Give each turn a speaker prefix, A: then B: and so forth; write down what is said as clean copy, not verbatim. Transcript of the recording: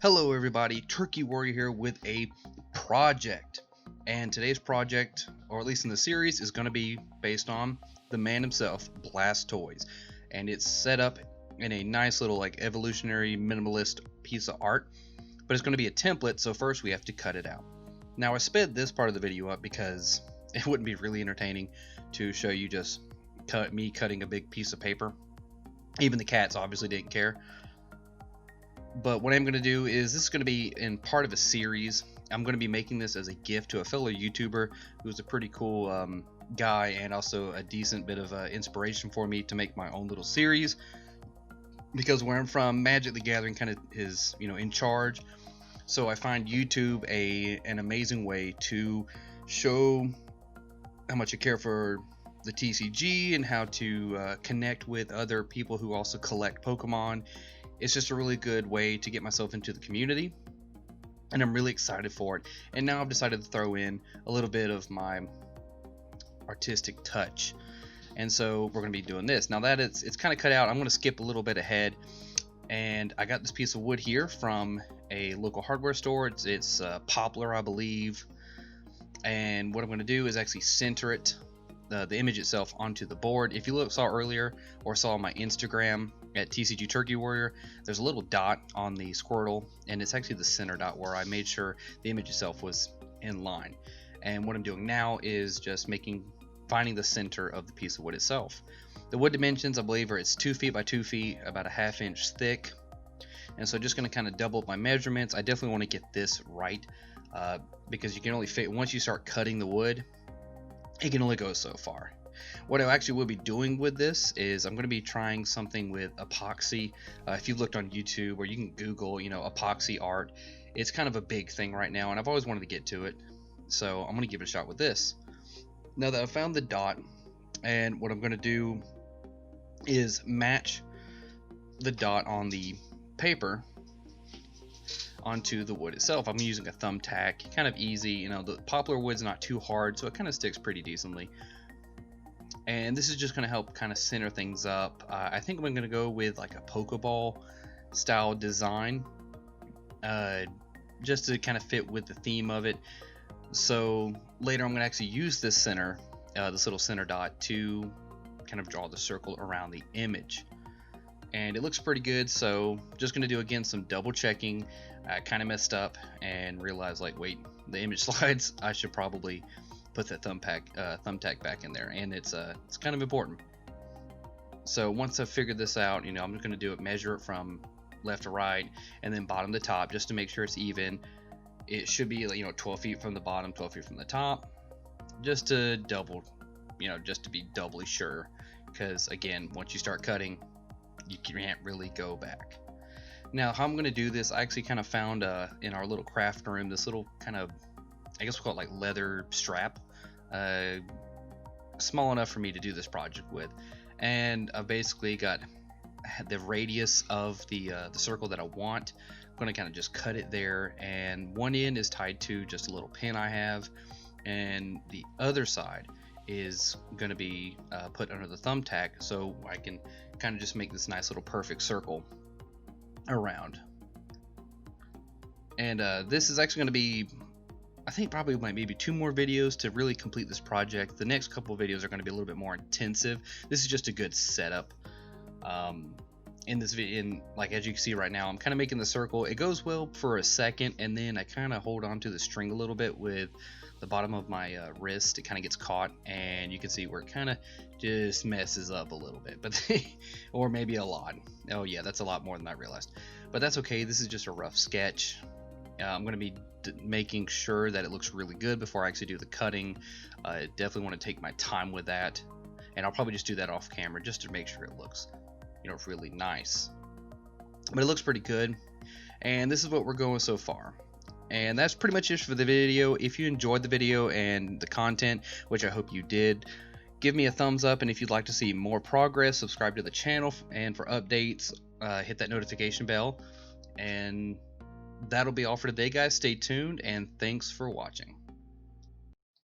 A: Hello everybody, Turkey Warrior here with a project. And today's project, or at least in the series, is going to be based on the man himself, Blast Toys. And it's set up in a nice little like evolutionary minimalist piece of art. But it's going to be a template, so first we have to cut it out. Now I sped this part of the video up because it wouldn't be really entertaining to show you just me cutting a big piece of paper. Even the cats obviously didn't care. But what I'm going to do is this is going to be in part of a series. I'm going to be making this as a gift to a fellow YouTuber who's a pretty cool guy and also a decent bit of inspiration for me to make my own little series. Because where I'm from, Magic the Gathering kind of is, in charge. So I find YouTube an amazing way to show how much I care for the TCG and how to connect with other people who also collect Pokemon. It's just a really good way to get myself into the community, and I'm really excited for it. And now I've decided to throw in a little bit of my artistic touch, and so we're going to be doing this. Now that it's kind of cut out, I'm going to skip a little bit ahead, and I got this piece of wood here from a local hardware store. It's poplar, I believe, and what I'm going to do is actually center it, the image itself, onto the board. If you saw earlier or saw my Instagram at TcgTurkeyWarrior, there's a little dot on the Squirtle, and it's actually the center dot where I made sure the image itself was in line. And what I'm doing now is just finding the center of the piece of wood itself. The wood dimensions, I believe, it's 2 feet by 2 feet, about a ½ inch thick. And so just going to kind of double up my measurements. I definitely want to get this right because you can only fit, once you start cutting the wood, it can only go so far. What I actually will be doing with this is I'm going to be trying something with epoxy. If you've looked on YouTube, or you can Google, epoxy art, it's kind of a big thing right now, and I've always wanted to get to it. So I'm going to give it a shot with this. Now that I've found the dot, and what I'm going to do is match the dot on the paper onto the wood itself. I'm using a thumbtack, kind of easy. The poplar wood's not too hard, so it kind of sticks pretty decently. And this is just going to help kind of center things up. I think I'm going to go with like a Pokeball style design, just to kind of fit with the theme of it. So later I'm going to actually use this center, this little center dot, to kind of draw the circle around the image. And it looks pretty good, so just going to do again some double checking. I kind of messed up and realized, like, wait, the image slides, I should probably put that thumbtack back in there, and it's kind of important. So once I've figured this out, I'm just going to do it, measure it from left to right, and then bottom to top, just to make sure it's even. It should be 12 feet from the bottom, 12 feet from the top, just to just to be doubly sure, because again, once you start cutting, you can't really go back. Now how I'm going to do this, I actually kind of found in our little craft room this little kind of, I guess we'll call it like leather strap, small enough for me to do this project with. And I've basically got the radius of the circle that I want. I'm going to kind of just cut it there, and one end is tied to just a little pin I have, and the other side is going to be put under the thumbtack, so I can kind of just make this nice little perfect circle around. And this is actually going to be, I think, probably maybe 2 more videos to really complete this project. The next couple of videos are going to be a little bit more intensive. This is just a good setup. In this video, like as you can see right now, I'm kind of making the circle. It goes well for a second, and then I kind of hold on to the string a little bit with the bottom of my wrist. It kind of gets caught, and you can see where it kind of just messes up a little bit, but or maybe a lot. Oh yeah, that's a lot more than I realized, but that's okay. This is just a rough sketch. I'm going to be making sure that it looks really good before I actually do the cutting. Definitely want to take my time with that, and I'll probably just do that off camera just to make sure it looks really nice. But it looks pretty good, and this is what we're going so far. And that's pretty much it for the video. If you enjoyed the video and the content, which I hope you did, give me a thumbs up, and if you'd like to see more progress, subscribe to the channel, and for updates, hit that notification bell. And that'll be all for today, guys. Stay tuned, and thanks for watching.